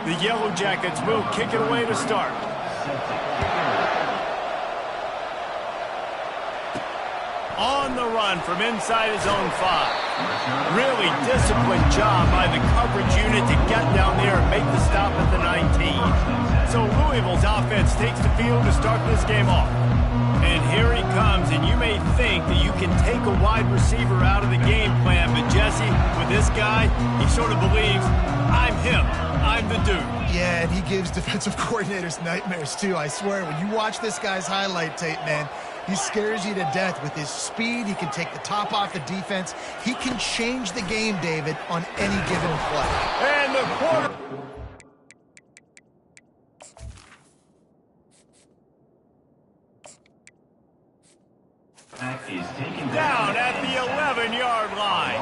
The Yellow Jackets will kick it away to start. On the run from inside his own 5. Really disciplined job by the coverage unit to get down there and make the stop at the 19. So Louisville's offense takes the field to start this game off. And here he comes, and you may think that you can take a wide receiver out of the game plan, but Jesse, with this guy, he sort of believes, I'm him, I'm the dude. Yeah, and he gives defensive coordinators nightmares too, I swear. When you watch this guy's highlight tape, man, he scares you to death with his speed. He can take the top off the defense. He can change the game, David, on any given play. And the quarter... down at the 11-yard line.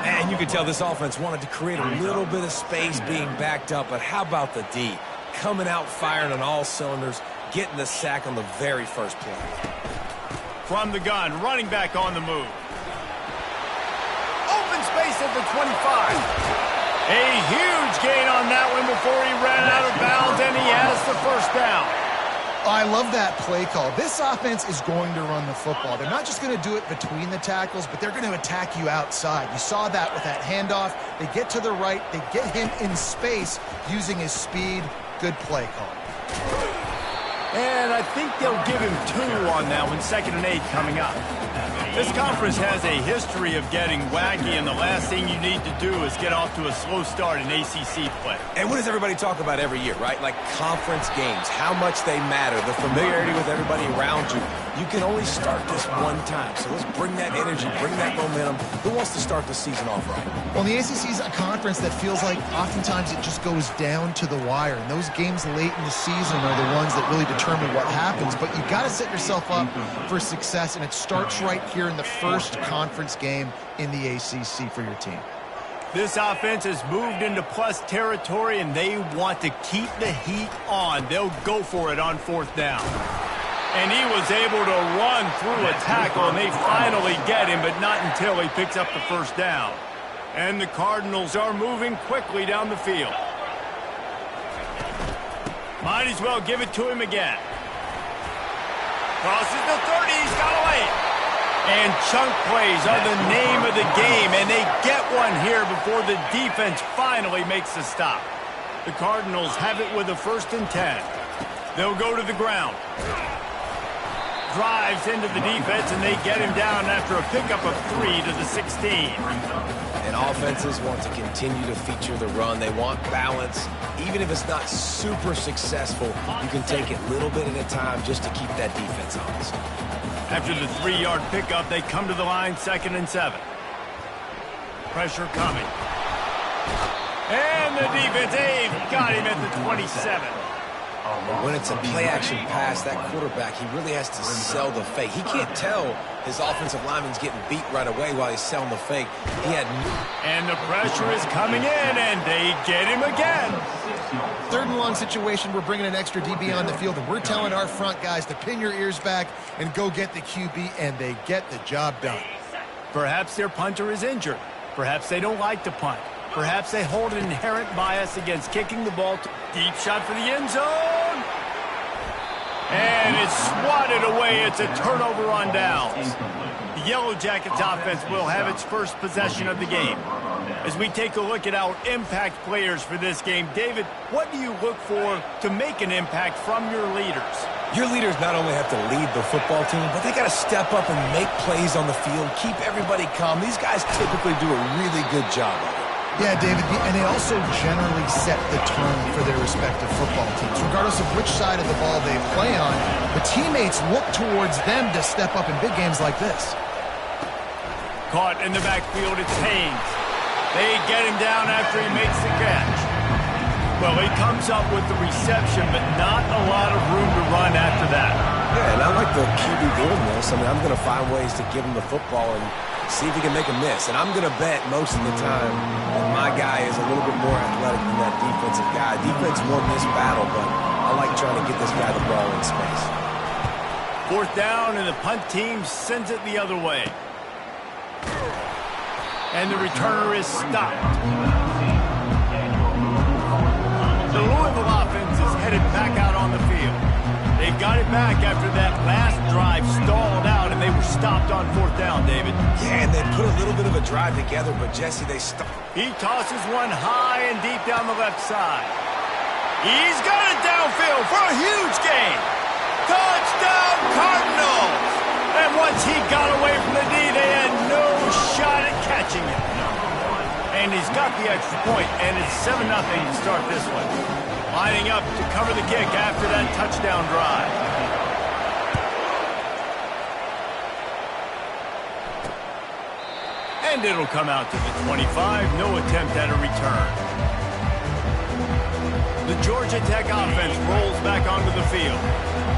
And you can tell this offense wanted to create a little bit of space being backed up, but how about the D? Coming out firing on all cylinders, getting the sack on the very first play. From the gun, running back on the move. Open space at the 25. A huge gain on that one before he ran out of bounds, and he has the first down. I love that play call. This offense is going to run the football. They're not just going to do it between the tackles, but they're going to attack you outside. You saw that with that handoff. They get to the right. They get him in space using his speed. Good play call. And I think they'll give him 2 on that one, 2nd and 8 coming up. This conference has a history of getting wacky, and the last thing you need to do is get off to a slow start in ACC play. And what does everybody talk about every year, right? Like conference games, how much they matter, the familiarity with everybody around you. You can only start this one time, so let's bring that energy, bring that momentum. Who wants to start the season off right? Well, the ACC is a conference that feels like oftentimes it just goes down to the wire. And those games late in the season are the ones that really determine what happens. But you got to set yourself up for success, and it starts right here in the first conference game in the ACC for your team. This offense has moved into plus territory, and they want to keep the heat on. They'll go for it on 4th down. And he was able to run through a tackle, and they finally get him, but not until he picks up the first down. And the Cardinals are moving quickly down the field. Might as well give it to him again. Crosses the 30, he's got away. And chunk plays are the name of the game, and they get one here before the defense finally makes the stop. The Cardinals have it with a 1st and 10. They'll go to the ground. Drives into the defense, and they get him down after a pickup of 3 to the 16. And offenses want to continue to feature the run. They want balance. Even if it's not super successful, you can take it little bit at a time just to keep that defense honest. After the 3-yard pickup, they come to the line, 2nd and 7. Pressure coming. And the defense, got him at the 27. When it's a play-action pass, that quarterback, he really has to sell the fake. He can't tell his offensive lineman's getting beat right away while he's selling the fake. And the pressure is coming in, and they get him again. 3rd and long situation, we're bringing an extra DB on the field, and we're telling our front guys to pin your ears back and go get the QB, and they get the job done. Perhaps their punter is injured. Perhaps they don't like to punt. Perhaps they hold an inherent bias against kicking the ball. Deep shot for the end zone. And it's swatted away. It's a turnover on downs. The Yellow Jackets offense will have its first possession of the game. As we take a look at our impact players for this game, David, what do you look for to make an impact from your leaders? Your leaders not only have to lead the football team, but they got to step up and make plays on the field, keep everybody calm. These guys typically do a really good job of it. Yeah, David, and they also generally set the tone for their respective football teams. Regardless of which side of the ball they play on, the teammates look towards them to step up in big games like this. Caught in the backfield, it's Haynes. They get him down after he makes the catch. Well, he comes up with the reception, but not a lot of room to run after that. Yeah, and I like the QB doing this. I mean, I'm going to find ways to give him the football and see if he can make a miss. And I'm going to bet most of the time that my guy is a little bit more athletic than that defensive guy. Defense won this battle, but I like trying to get this guy the ball in space. 4th down, and the punt team sends it the other way. And the returner is stopped. The Louisville offense is headed back out on the field. They've got it back after that last drive stalled out, and they were stopped on 4th down, David. Yeah, and they put a little bit of a drive together, but Jesse, they stopped. He tosses one high and deep down the left side. He's got it downfield for a huge gain. Touchdown, Cardinals! And once he got away from the D, they had no shot at catching him. And he's got the extra point, and it's 7-0 to start this one. Lining up to cover the kick after that touchdown drive. And it'll come out to the 25. No attempt at a return. The Georgia Tech offense rolls back onto the field.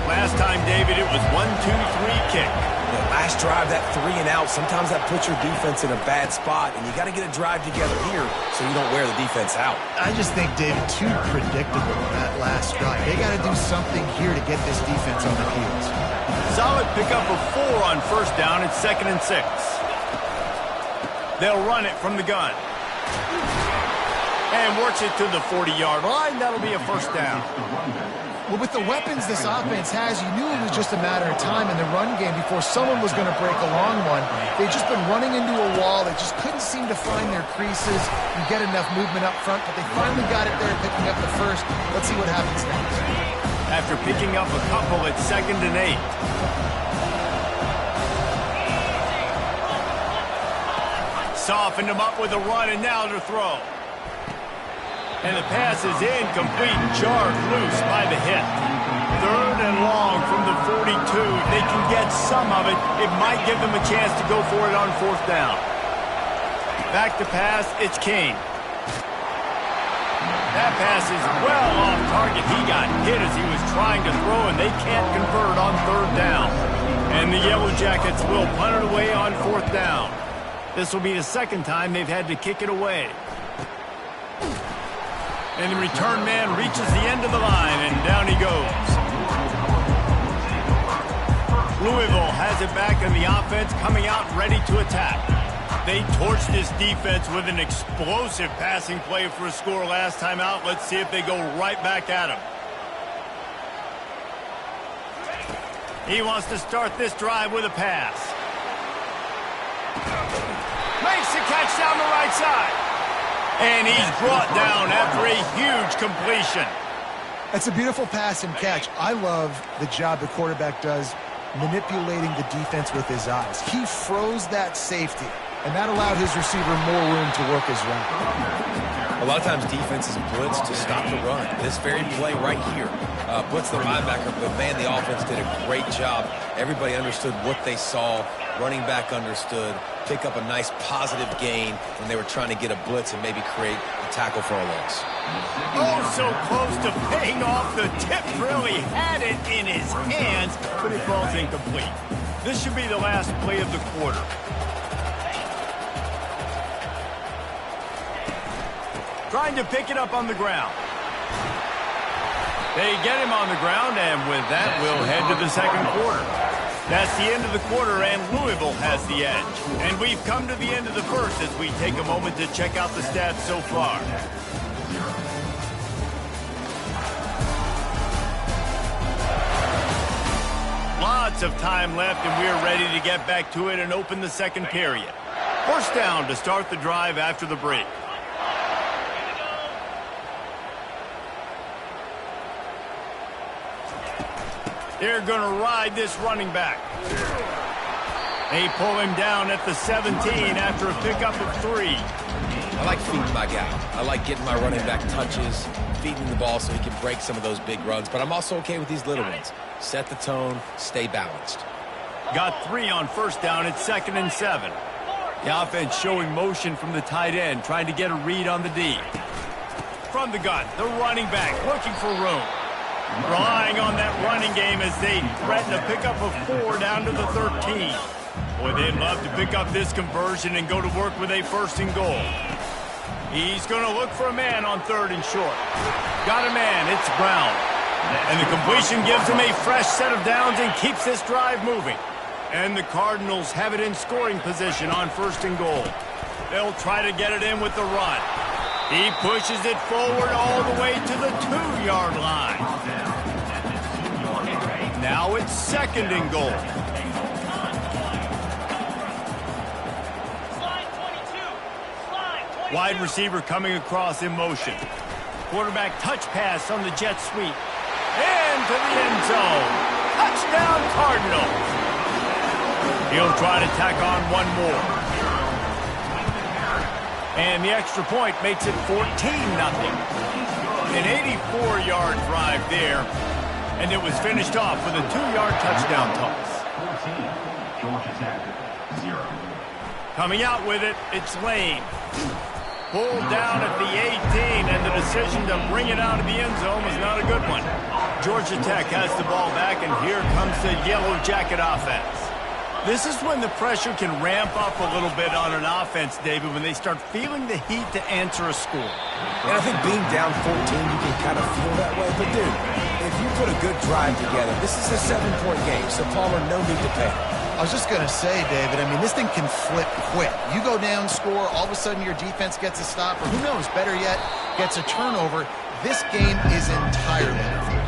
Last time, David, it was 1-2-3 kick. The last drive, that 3 and out, sometimes that puts your defense in a bad spot, and you got to get a drive together here so you don't wear the defense out. I just think, David, too predictable that last drive. They got to do something here to get this defense on their heels. Solid pickup of 4 on 1st down. It's 2nd and 6. They'll run it from the gun. And works it to the 40-yard line. That'll be a 1st down. Well, with the weapons this offense has, you knew it was just a matter of time in the run game before someone was going to break a long one. They've just been running into a wall. They just couldn't seem to find their creases and get enough movement up front, but they finally got it there, picking up the first. Let's see what happens next. After picking up a couple, it's 2nd and 8. Softened him up with a run, and now to throw. And the pass is incomplete, jarred loose by the hit. 3rd and long from the 42. They can get some of it. It might give them a chance to go for it on 4th down. Back to pass, it's King. That pass is well off target. He got hit as he was trying to throw, and they can't convert on 3rd down. And the Yellow Jackets will punt it away on 4th down. This will be the 2nd time they've had to kick it away. And the return man reaches the end of the line, and down he goes. Louisville has it back, and the offense coming out ready to attack. They torched this defense with an explosive passing play for a score last time out. Let's see if they go right back at him. He wants to start this drive with a pass. Makes the catch down the right side. And he's brought down after a huge completion. That's a beautiful pass and catch. I love the job the quarterback does manipulating the defense with his eyes. He froze that safety, and that allowed his receiver more room to work his route. A lot of times defenses blitz to stop the run. This very play right here blitz the linebacker, but man, the offense did a great job. Everybody understood what they saw. Running back understood. Pick up a nice positive gain when they were trying to get a blitz and maybe create a tackle for a loss. Oh, so close to paying off. The tip really had it in his hands, but it falls incomplete. This should be the last play of the quarter. Trying to pick it up on the ground. They get him on the ground, and with that, we'll head to the 2nd quarter. That's the end of the quarter, and Louisville has the edge. And we've come to the end of the 1st as we take a moment to check out the stats so far. Lots of time left, and we're ready to get back to it and open the 2nd period. 1st down to start the drive after the break. They're going to ride this running back. They pull him down at the 17 after a pickup of 3. I like feeding my guy. I like getting my running back touches, feeding the ball so he can break some of those big runs. But I'm also okay with these little ones. Set the tone, stay balanced. Got 3 on 1st down. It's 2nd and 7. The offense showing motion from the tight end, trying to get a read on the D. From the gun, the running back looking for room. Relying on that running game as they threaten a pickup of 4 down to the 13. Boy, they'd love to pick up this conversion and go to work with a 1st and goal. He's going to look for a man on 3rd and short. Got a man, it's Brown. And the completion gives him a fresh set of downs and keeps this drive moving. And the Cardinals have it in scoring position on 1st and goal. They'll try to get it in with the run. He pushes it forward all the way to the 2-yard line. Now it's 2nd and goal. Wide receiver coming across in motion. Quarterback touch pass on the jet sweep. And to the end zone. Touchdown Cardinals. He'll try to tack on one more. And the extra point makes it 14-0. An 84-yard drive there. And it was finished off with a 2-yard touchdown toss. 14, Georgia Tech, 0. Coming out with it, it's Lane. Pulled down at the 18, and the decision to bring it out of the end zone was not a good one. Georgia Tech has the ball back, and here comes the Yellow Jacket offense. This is when the pressure can ramp up a little bit on an offense, David, when they start feeling the heat to answer a score. And I think being down 14, you can kind of feel that way. But, dude, if you put a good drive together, this is a 7-point game, so Palmer, no need to panic. I was just going to say, David, I mean, this thing can flip quick. You go down, score, all of a sudden your defense gets a stop, or who knows, better yet, gets a turnover. This game is entirely different.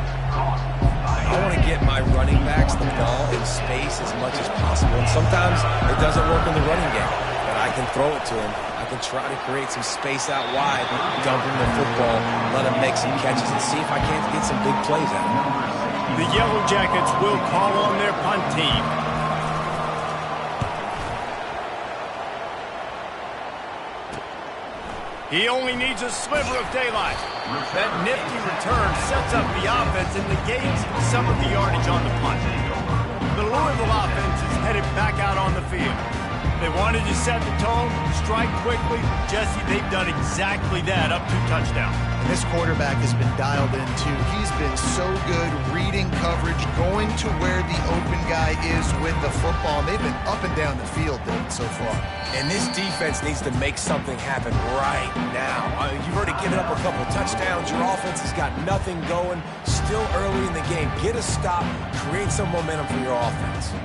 I want to get my running backs the ball in space as much as possible. And sometimes it doesn't work in the running game, but I can throw it to him. I can try to create some space out wide, dump him the football, let him make some catches, and see if I can't get some big plays out of him. The Yellow Jackets will call on their punt team. He only needs a sliver of daylight. That nifty return sets up the offense and negates some of the yardage on the punt. The Louisville offense is headed back out on the field. They wanted to set the tone, strike quickly. Jesse, they've done exactly that, up 2 touchdowns. And this quarterback has been dialed in, too. He's been so good reading coverage, going to where the open guy is with the football. And they've been up and down the field, David, so far. And this defense needs to make something happen right now. You've already given up a couple touchdowns. Your offense has got nothing going. Still early in the game. Get a stop. Create some momentum for your offense.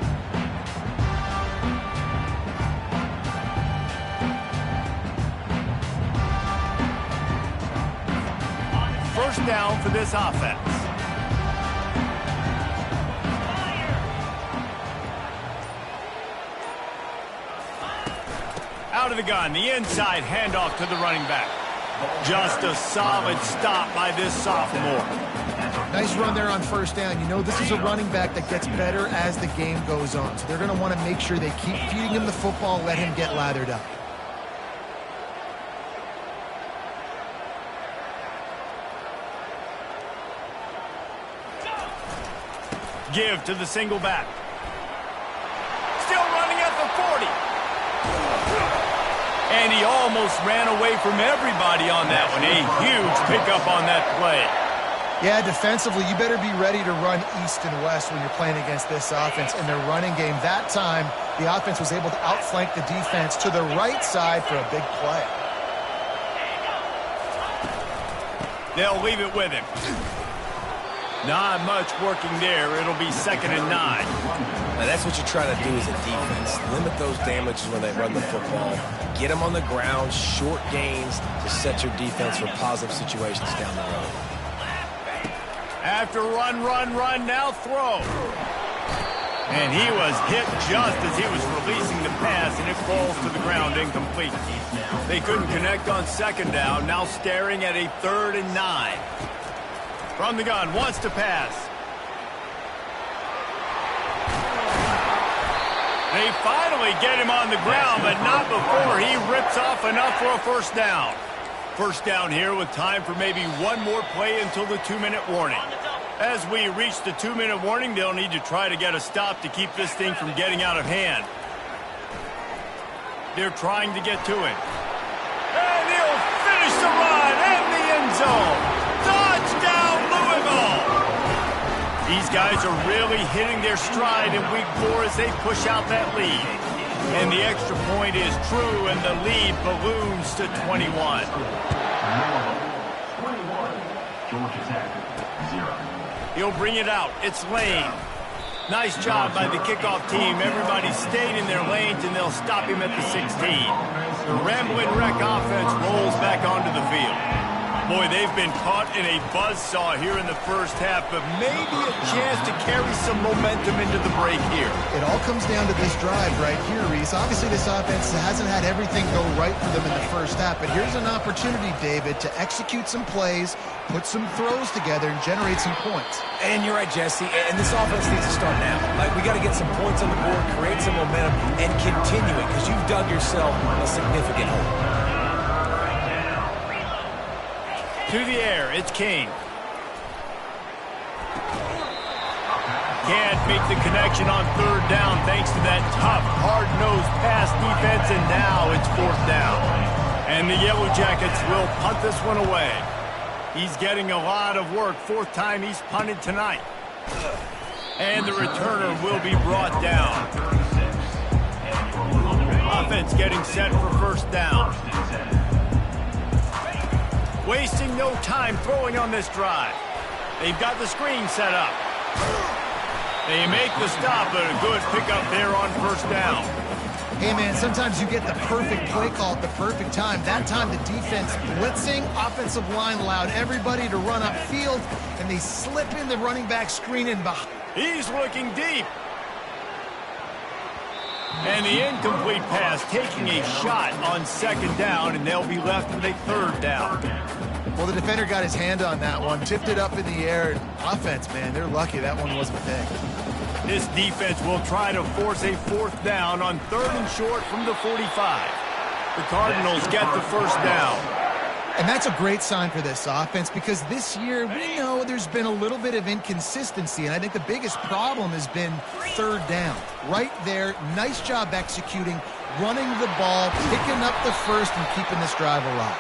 First down for this offense. Out of the gun, the inside handoff to the running back. Just a solid stop by this sophomore. Nice run there on first down. You know this is a running back that gets better as the game goes on. So they're going to want to make sure they keep feeding him the football, let him get lathered up. Give to the single back. Still running at the 40. And he almost ran away from everybody on that one. A huge pickup on that play. Yeah, defensively, you better be ready to run east and west when you're playing against this offense. In their running game, that time, the offense was able to outflank the defense to the right side for a big play. They'll leave it with him. Not much working there. It'll be 2nd and 9. Now that's what you're trying to do as a defense. Limit those damages when they run the football. Get them on the ground, short gains to set your defense for positive situations down the road. After run, now throw. And he was hit just as he was releasing the pass, and it falls to the ground incomplete. They couldn't connect on 2nd down, now staring at a 3rd and 9. From the gun, wants to pass. They finally get him on the ground, but not before he rips off enough for a first down. First down here with time for maybe one more play until the 2-minute warning. As we reach the 2-minute warning, they'll need to try to get a stop to keep this thing from getting out of hand. They're trying to get to it. And he'll finish the run in the end zone. Touchdown, Louisville! These guys are really hitting their stride in week 4 as they push out that lead. And the extra point is true, and the lead balloons to 21. 21, Georgia Tech, 0. He'll bring it out. It's Lane. Nice job by the kickoff team. Everybody stayed in their lanes, and they'll stop him at the 16. The Ramblin' Wreck offense rolls back onto the field. Boy, they've been caught in a buzzsaw here in the first half, but maybe a chance to carry some momentum into the break here. It all comes down to this drive right here, Reese. Obviously, this offense hasn't had everything go right for them in the first half, but here's an opportunity, David, to execute some plays, put some throws together, and generate some points. And you're right, Jesse, and this offense needs to start now. Like, we got to get some points on the board, create some momentum, and continue it, because you've dug yourself a significant hole. To the air, it's King. Can't make the connection on third down thanks to that tough, hard-nosed pass defense, and now it's fourth down. And the Yellow Jackets will punt this one away. He's getting a lot of work. Fourth time he's punted tonight. And the returner will be brought down. Offense getting set for first down. Wasting no time throwing on this drive. They've got the screen set up. They make the stop, but a good pickup there on first down. Hey, man, sometimes you get the perfect play call at the perfect time. That time the defense blitzing, offensive line allowed everybody to run upfield, and they slip in the running back screen and behind. He's looking deep. And the incomplete pass taking a shot on second down, and they'll be left with a third down. Well, the defender got his hand on that one, tipped it up in the air. Offense, man, they're lucky that one wasn't picked. This defense will try to force a fourth down on third and short from the 45. The Cardinals get the first down. And that's a great sign for this offense, because this year we know there's been a little bit of inconsistency, and I think the biggest problem has been third down. Right there, nice job executing, running the ball, picking up the first, and keeping this drive alive.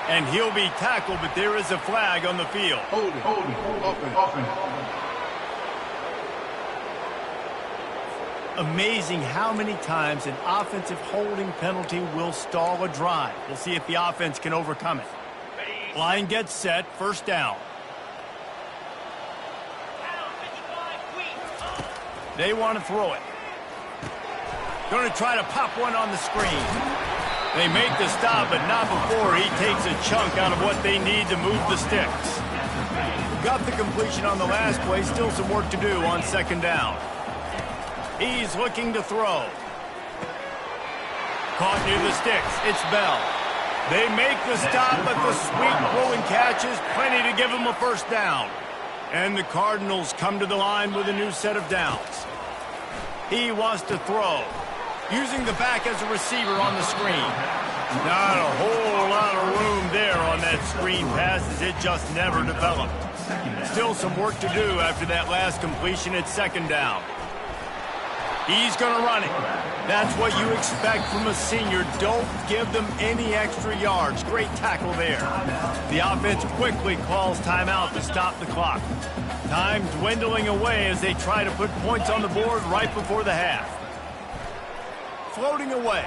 And he'll be tackled, but there is a flag on the field. Hold it, open. Amazing how many times an offensive holding penalty will stall a drive. We'll see if the offense can overcome it. Line gets set, first down. They want to throw it. Going to try to pop one on the screen. They make the stop, but not before he takes a chunk out of what they need to move the sticks. Got the completion on the last play, still some work to do on second down. He's looking to throw. Caught near the sticks. It's Bell. They make the stop, but the sweet rolling catch is plenty to give him a first down. And the Cardinals come to the line with a new set of downs. He wants to throw, using the back as a receiver on the screen. Not a whole lot of room there on that screen pass, as it just never developed. Still some work to do after that last completion at second down. He's going to run it. That's what you expect from a senior. Don't give them any extra yards. Great tackle there. The offense quickly calls timeout to stop the clock. Time dwindling away as they try to put points on the board right before the half. Floating away.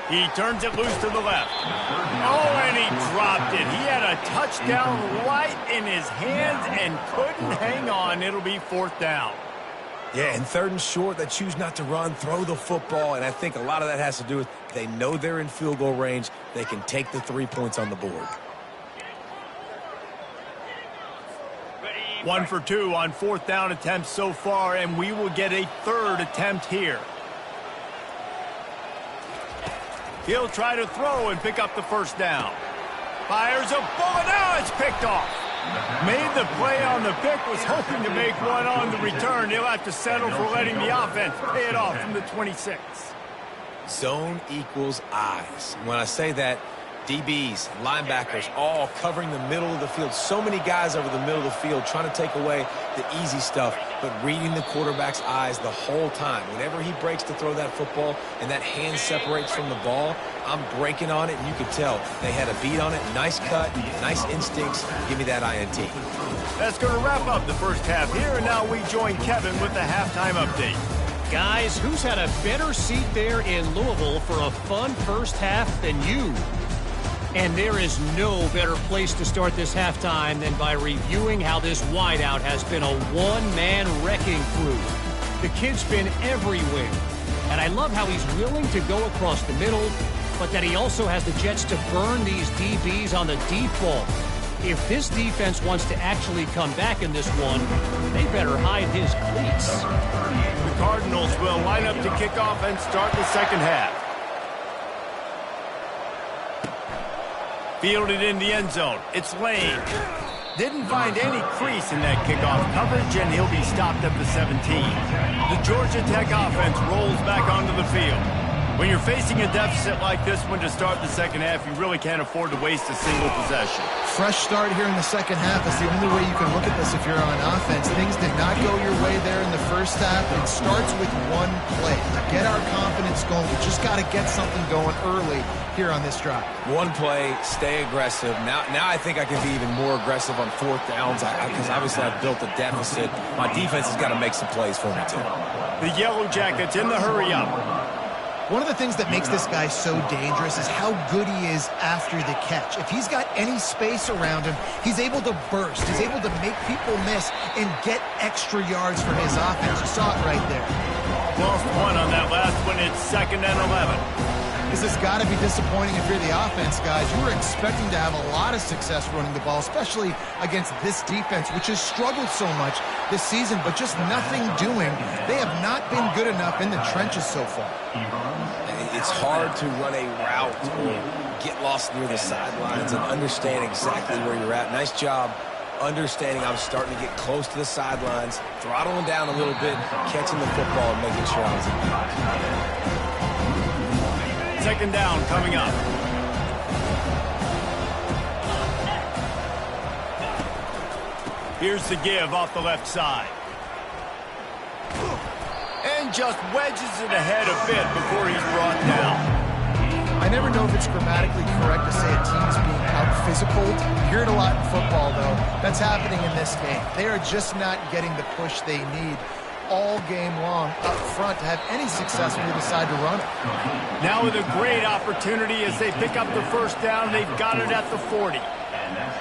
He turns it loose to the left. Oh, and he dropped it. He had a touchdown right in his hands and couldn't hang on. It'll be fourth down. Yeah, and third and short, they choose not to run, throw the football, and I think a lot of that has to do with they know they're in field goal range. They can take the 3 points on the board. 1 for 2 on fourth down attempts so far, and we will get a third attempt here. He'll try to throw and pick up the first down. Fires a bullet. Now it's picked off. Made the play on the pick, was hoping to make one on the return. He'll have to settle for letting the offense pay it off from the 26. Zone equals eyes. When I say that, DBs, linebackers, all covering the middle of the field. So many guys over the middle of the field trying to take away the easy stuff, but reading the quarterback's eyes the whole time. Whenever he breaks to throw that football and that hand separates from the ball, I'm breaking on it, and you can tell they had a beat on it. Nice cut, nice instincts. Give me that INT. That's going to wrap up the first half here, and now we join Kevin with the halftime update. Guys, who's had a better seat there in Louisville for a fun first half than you? And there is no better place to start this halftime than by reviewing how this wideout has been a one-man wrecking crew. The kid's been everywhere. And I love how he's willing to go across the middle, but that he also has the jets to burn these DBs on the deep ball. If this defense wants to actually come back in this one, they better hide his cleats. The Cardinals will line up to kick off and start the second half. Fielded in the end zone. It's Lane. Didn't find any crease in that kickoff coverage, and he'll be stopped at the 17. The Georgia Tech offense rolls back onto the field. When you're facing a deficit like this one to start the second half, you really can't afford to waste a single possession. Fresh start here in the second half is the only way you can look at this if you're on offense. Things did not go your way there in the first half. It starts with one play. To get our confidence going, we just got to get something going early here on this drive. One play, stay aggressive. Now I think I can be even more aggressive on fourth downs because obviously I've built a deficit. My defense has got to make some plays for me too. The Yellow Jackets in the hurry up. One of the things that makes this guy so dangerous is how good he is after the catch. If he's got any space around him, he's able to burst. He's able to make people miss and get extra yards for his offense. You saw it right there. Lost one on that last one. It's 2nd and 11. This has got to be disappointing if you're the offense, guys. You were expecting to have a lot of success running the ball, especially against this defense, which has struggled so much this season, but just nothing doing. They have not been good enough in the trenches so far. It's hard to run a route or get lost near the sidelines and understand exactly where you're at. Nice job understanding I'm starting to get close to the sidelines, throttling down a little bit, catching the football and making sure I was in bounds. Second down coming up. Here's the give off the left side. And just wedges it ahead a bit before he's brought down. I never know if it's grammatically correct to say a team's being out-physicaled. You hear it a lot in football, though. That's happening in this game. They are just not getting the push they need all game long up front to have any success when they decide to run it. Now with a great opportunity as they pick up the first down, they've got it at the 40.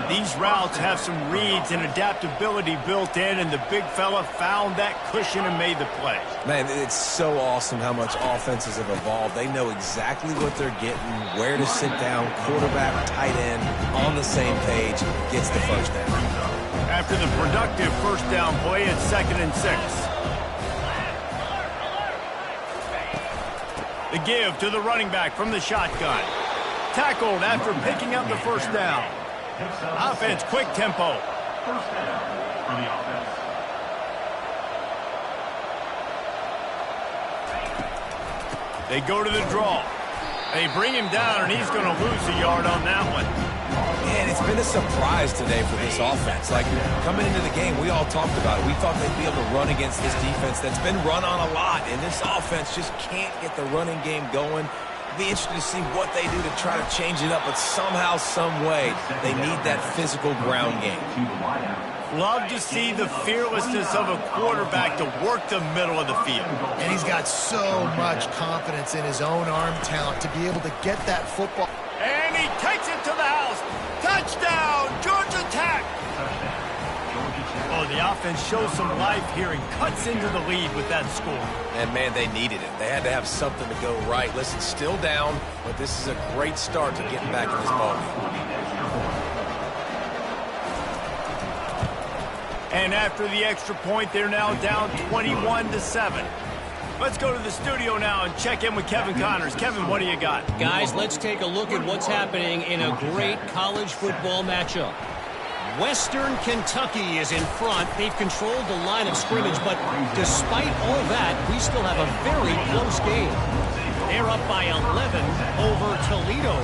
These routes have some reads and adaptability built in, and the big fella found that cushion and made the play. Man, it's so awesome how much offenses have evolved. They know exactly what they're getting, where to sit down, quarterback, tight end, on the same page, gets the first down. After the productive first down play, it's 2nd and 6. The give to the running back from the shotgun. Tackled after picking up the first down. Offense, quick tempo. First down for the offense. They go to the draw. They bring him down, and he's going to lose a yard on that one. Man, it's been a surprise today for this offense. Like, coming into the game, we all talked about it. We thought they'd be able to run against this defense that's been run on a lot, and this offense just can't get the running game going. It'll be interesting to see what they do to try to change it up, but somehow, some way, they need that physical ground game. Love to see the fearlessness of a quarterback to work the middle of the field. And he's got so much confidence in his own arm talent to be able to get that football. And he takes it to the house. Touchdown, Georgia Tech. Oh, the offense shows some life here and cuts into the lead with that score. And, man, they needed it. They had to have something to go right. Listen, still down, but this is a great start to getting back in this ballgame. And after the extra point, they're now down 21-7. Let's go to the studio now and check in with Kevin Connors. Kevin, what do you got? Guys, let's take a look at what's happening in a great college football matchup. Western Kentucky is in front. They've controlled the line of scrimmage, but despite all that, we still have a very close game. They're up by 11 over Toledo.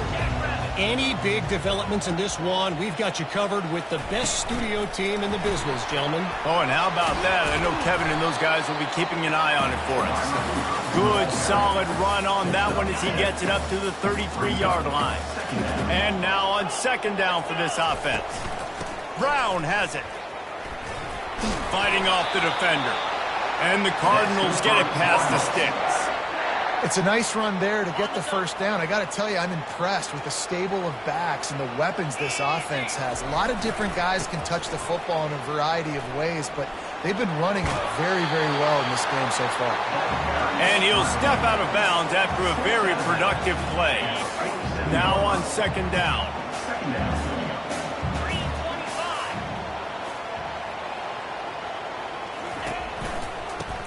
Any big developments in this one, we've got you covered with the best studio team in the business, gentlemen. Oh, and how about that? I know Kevin and those guys will be keeping an eye on it for us. Good, solid run on that one as he gets it up to the 33-yard line. And now on second down for this offense. Brown has it. Fighting off the defender. And the Cardinals get it past the sticks. It's a nice run there to get the first down. I got to tell you, I'm impressed with the stable of backs and the weapons this offense has. A lot of different guys can touch the football in a variety of ways, but They've been running very, very well in this game so far. And he'll step out of bounds after a very productive play. Now on second down.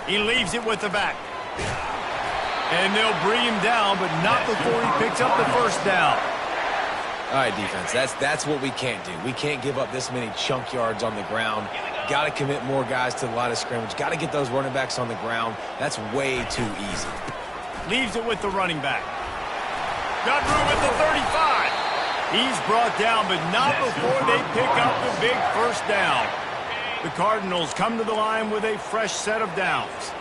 He leaves it with the back. And they'll bring him down, but not before he picks up the first down. All right, defense, that's what we can't do. We can't give up this many chunk yards on the ground. Got to commit more guys to the line of scrimmage. Got to get those running backs on the ground. That's way too easy. Leaves it with the running back. Got room at the 35. He's brought down, but not before they pick up the big first down. The Cardinals come to the line with a fresh set of downs.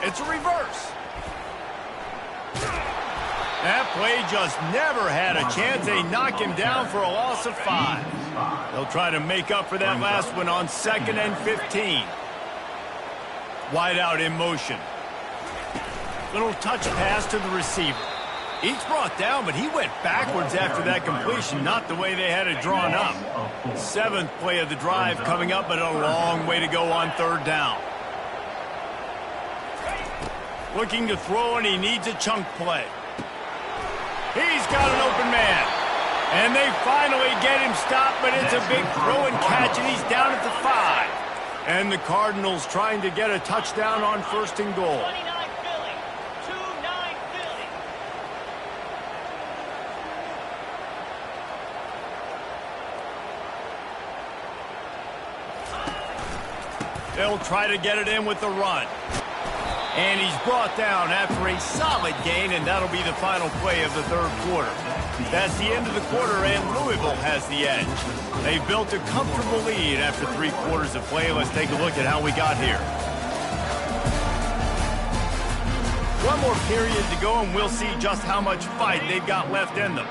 It's a reverse. That play just never had a chance. They knock him down for a loss of 5. They'll try to make up for that last one on 2nd and 15. Wide out in motion. Little touch pass to the receiver. He's brought down, but he went backwards after that completion, not the way they had it drawn up. 7th play of the drive coming up, but a long way to go on 3rd down. Looking to throw, and he needs a chunk play. He's got an open man. And they finally get him stopped, but it's a big throw and catch, and he's down at the 5. And the Cardinals trying to get a touchdown on 1st and goal. 29 Philly. 2-9 Philly. They'll try to get it in with the run. And he's brought down after a solid gain, and that'll be the final play of the 3rd quarter. That's the end of the quarter, and Louisville has the edge. They've built a comfortable lead after 3 quarters of play. Let's take a look at how we got here. One more period to go, and we'll see just how much fight they've got left in them.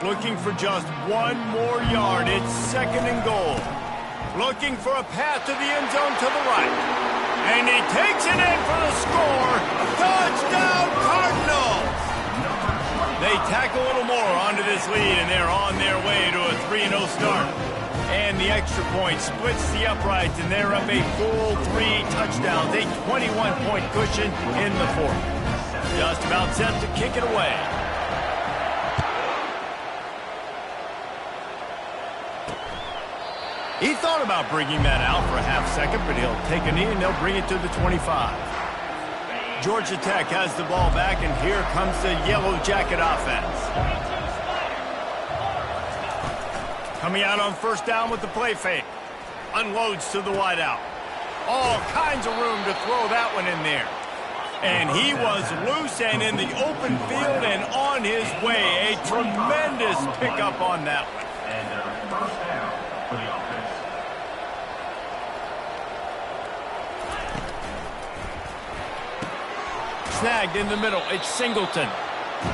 Looking for just one more yard. It's 2nd and goal. Looking for a path to the end zone to the right. And he takes it in for the score. Touchdown, Cardinals! They tack a little more onto this lead, and they're on their way to a 3-0 start. And the extra point splits the uprights, and they're up a full 3 touchdowns, a 21-point cushion in the 4th. Just about set to kick it away. He thought about bringing that out for a half second, but he'll take a knee and they'll bring it to the 25. Georgia Tech has the ball back, and here comes the Yellow Jacket offense. Coming out on 1st down with the play fake. Unloads to the wideout. All kinds of room to throw that one in there. And he was loose and in the open field and on his way. A tremendous pickup on that one. And first down for the offense. Snagged in the middle. It's Singleton.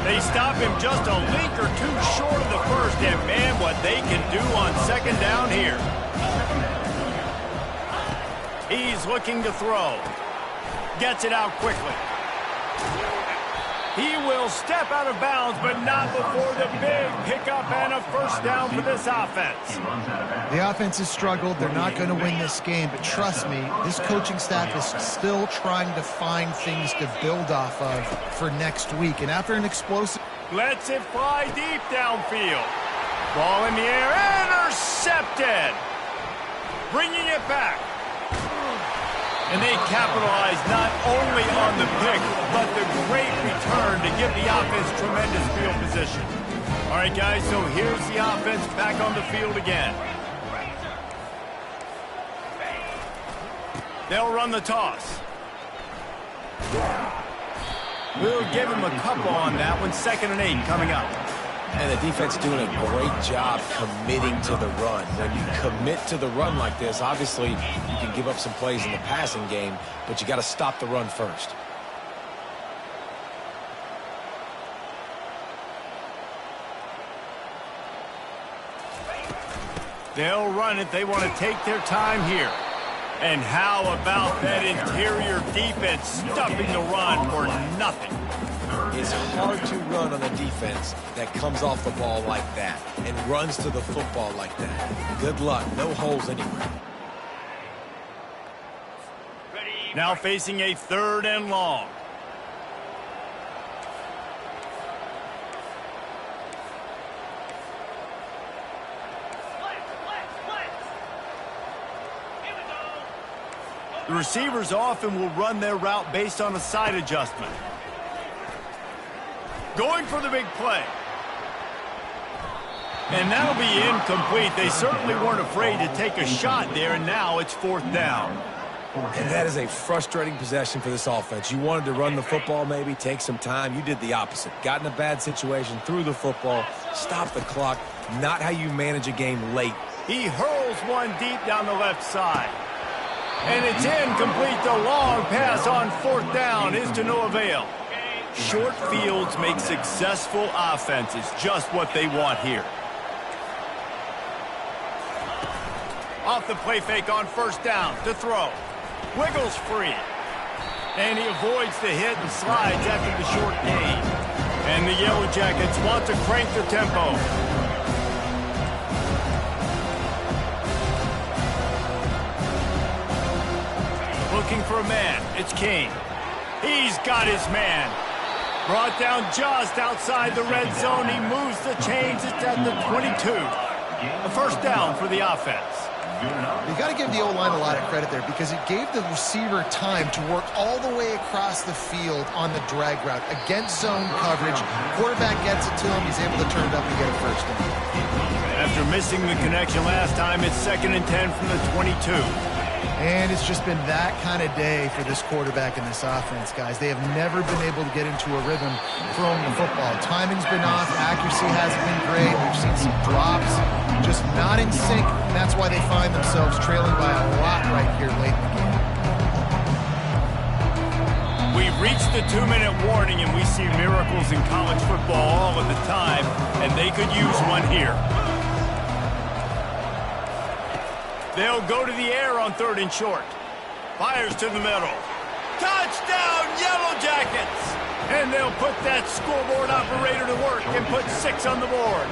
They stop him just a link or 2 short of the first, and man, what they can do on 2nd down here. He's looking to throw. Gets it out quickly. He will step out of bounds, but not before the big pickup and a first down for this offense. The offense has struggled. They're not going to win this game, but trust me, this coaching staff is still trying to find things to build off of for next week. And after an explosive... Lets it fly deep downfield. Ball in the air, intercepted. Bringing it back. And they capitalize not only on the pick, but the great return to give the offense tremendous field position. All right, guys, so here's the offense back on the field again. They'll run the toss. We'll give him a couple on that one. 2nd and 8 coming up. And the defense doing a great job committing to the run. When you commit to the run like this, obviously you can give up some plays in the passing game, but you got to stop the run first. They'll run it. They want to take their time here. And how about that interior defense stuffing the run for nothing? It's hard to run on a defense that comes off the ball like that and runs to the football like that. Good luck. No holes anywhere. Now facing a 3rd and long. The receivers often will run their route based on a side adjustment. Going for the big play. And that'll be incomplete. They certainly weren't afraid to take a shot there, and now it's 4th down. And that is a frustrating possession for this offense. You wanted to run the football, maybe take some time. You did the opposite. Got in a bad situation, threw the football, stopped the clock. Not how you manage a game late. He hurls one deep down the left side. And it's incomplete. The long pass on 4th down is to no avail. Short fields make successful offenses just what they want here. Off the play fake on 1st down to throw. Wiggles free. And he avoids the hit and slides after the short gain. And the Yellow Jackets want to crank the tempo. Looking for a man. It's King. He's got his man. Brought down just outside the red zone. He moves the chains. It's at the 22. A 1st down for the offense. You got to give the O-line a lot of credit there because it gave the receiver time to work all the way across the field on the drag route against zone coverage. Quarterback gets it to him. He's able to turn it up and get a 1st down. After missing the connection last time, it's 2nd and 10 from the 22. And it's just been that kind of day for this quarterback and this offense, guys. They have never been able to get into a rhythm throwing the football. Timing's been off. Accuracy hasn't been great. We've seen some drops. Just not in sync. And that's why they find themselves trailing by a lot right here late in the game. We've reached the 2-minute warning, and we see miracles in college football all of the time, and they could use one here. They'll go to the air on 3rd and short. Fires to the middle. Touchdown, Yellow Jackets! And they'll put that scoreboard operator to work and put 6 on the board.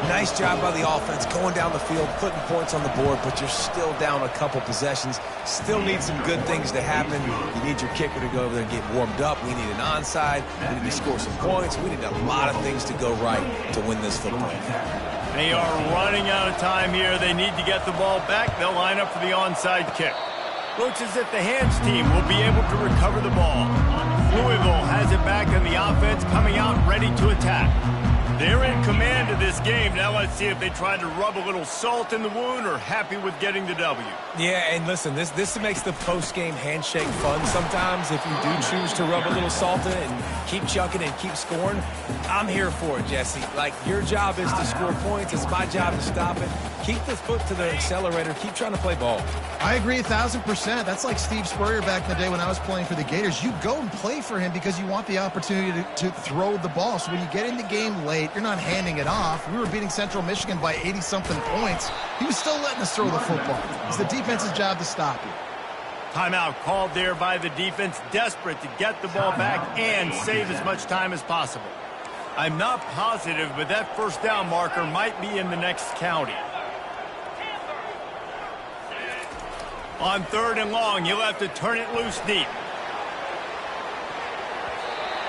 Nice job by the offense going down the field, putting points on the board, but you're still down a couple possessions. Still need some good things to happen. You need your kicker to go over there and get warmed up. We need an onside. We need to score some points. We need a lot of things to go right to win this football game. They are running out of time here. They need to get the ball back. They'll line up for the onside kick. Looks as if the hands team will be able to recover the ball. Louisville has it back on the offense, coming out ready to attack. They're in command of this game. Now let's see if they try to rub a little salt in the wound or happy with getting the W. Yeah, and listen, this makes the post-game handshake fun sometimes. If you do choose to rub a little salt in it and keep chucking and keep scoring, I'm here for it, Jesse. Like, your job is to score points. It's my job to stop it. Keep the foot to the accelerator. Keep trying to play ball. I agree 1,000%. That's like Steve Spurrier back in the day when I was playing for the Gators. You go and play for him because you want the opportunity to throw the ball. So when you get in the game late, you're not handing it off. We were beating Central Michigan by 80-something points. He was still letting us throw the football. It's the defense's job to stop you. Timeout called there by the defense, desperate to get the ball back and save as much time as possible. I'm not positive, but that 1st down marker might be in the next county. On 3rd and long, you'll have to turn it loose deep.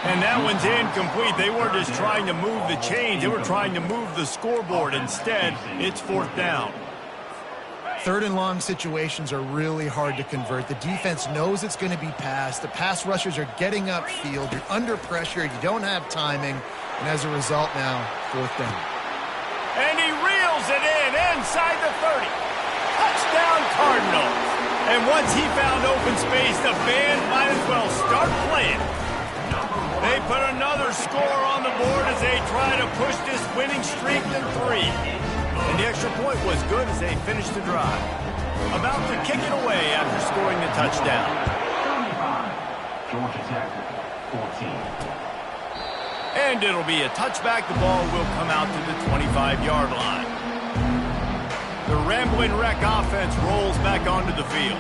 And that one's incomplete. They weren't just trying to move the chains. They were trying to move the scoreboard. Instead, it's 4th down. 3rd and long situations are really hard to convert. The defense knows it's going to be passed. The pass rushers are getting upfield. You're under pressure. You don't have timing. And as a result now, 4th down. And he reels it in inside the 30. Touchdown, Cardinals. And once he found open space, the band might as well start playing. They put another score on the board as they try to push this winning streak to 3. And the extra point was good as they finished the drive. About to kick it away after scoring the touchdown. 35, Georgia Tech, 14. And it'll be a touchback. The ball will come out to the 25-yard line. The Rambling Wreck offense rolls back onto the field.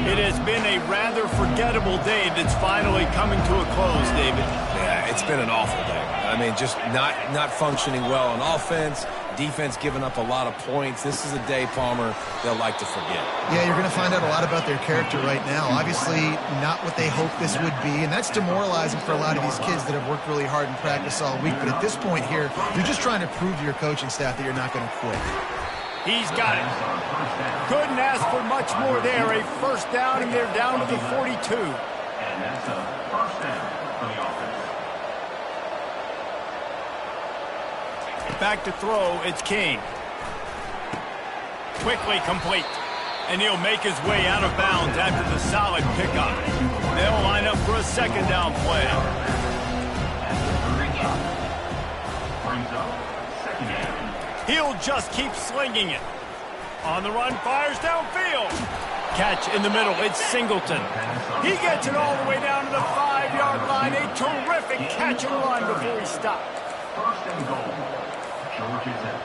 It has been a rather forgettable day that's finally coming to a close, David. Yeah, it's been an awful day. I mean, just not functioning well on offense, defense giving up a lot of points. This is a day, Palmer, they'll like to forget. Yeah, you're going to find out a lot about their character right now. Obviously, not what they hoped this would be, and that's demoralizing for a lot of these kids that have worked really hard in practice all week. But at this point here, you're just trying to prove to your coaching staff that you're not going to quit. He's got it. Couldn't ask for much more there. A first down, and they're down to the 42. And that's a first down for the offense. Back to throw, it's King. Quickly complete. And he'll make his way out of bounds after the solid pickup. They'll line up for a second down play. Brings up second down. He'll just keep slinging it. On the run, fires downfield. Catch in the middle, it's Singleton. He gets it all the way down to the 5-yard line. A terrific catch and run before he stopped. First and goal. Georgia Tech.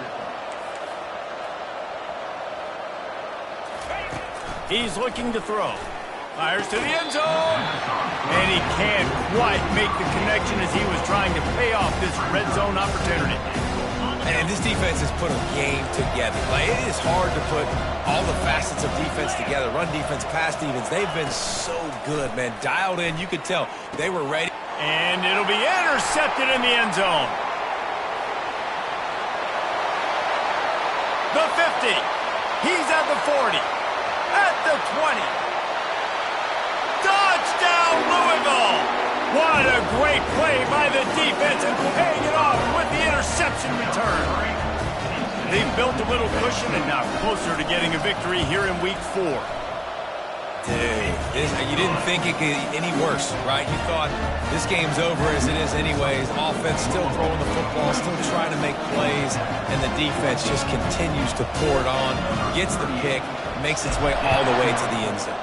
He's looking to throw. Fires to the end zone. And he can't quite make the connection as he was trying to pay off this red zone opportunity. And this defense has put a game together. Like, it is hard to put all the facets of defense together. Run defense, pass defense. They've been so good, man. Dialed in. You could tell they were ready. And it'll be intercepted in the end zone. The 50. He's at the 40. At the 20. Touchdown, Louisville! What a great play by the defense and paying it off with the interception return. They've built a little cushion and now closer to getting a victory here in Week 4. Dude, you didn't think it could get any worse, right? You thought this game's over as it is anyways. Offense still throwing the football, still trying to make plays, and the defense just continues to pour it on, gets the pick, makes its way all the way to the end zone.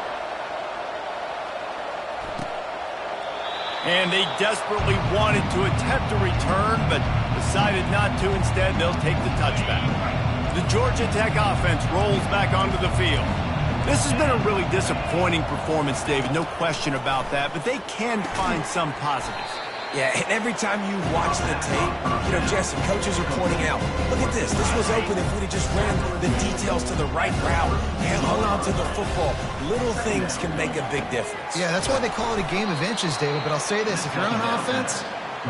And they desperately wanted to attempt a return, but decided not to. Instead, they'll take the touchback. The Georgia Tech offense rolls back onto the field. This has been a really disappointing performance, David, no question about that, but they can find some positives. Yeah, and every time you watch the tape, you know, Jesse, coaches are pointing out, look at this. This was open if we'd have just ran the details to the right route and hung on to the football. Little things can make a big difference. Yeah, that's why they call it a game of inches, David. But I'll say this, if you're on offense,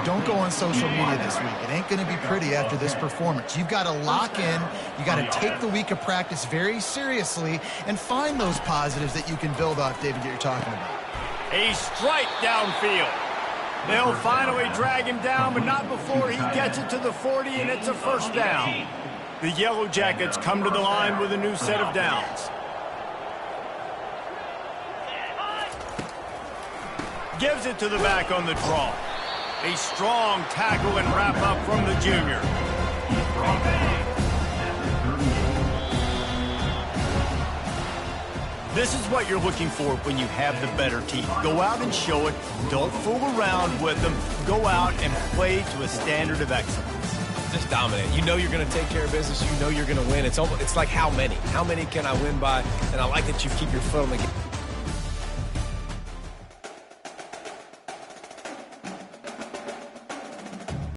don't go on social media this week. It ain't going to be pretty after this performance. You've got to lock in. You got to take the week of practice very seriously and find those positives that you can build off, David, that you're talking about. A strike downfield. They'll finally drag him down, but not before he gets it to the 40, and it's a first down. The Yellow Jackets come to the line with a new set of downs. Gives it to the back on the draw. A strong tackle and wrap-up from the junior. This is what you're looking for when you have the better team. Go out and show it. Don't fool around with them. Go out and play to a standard of excellence. Just dominate. You know you're going to take care of business. You know you're going to win. It's like how many? How many can I win by? And I like that you keep your foot on the game.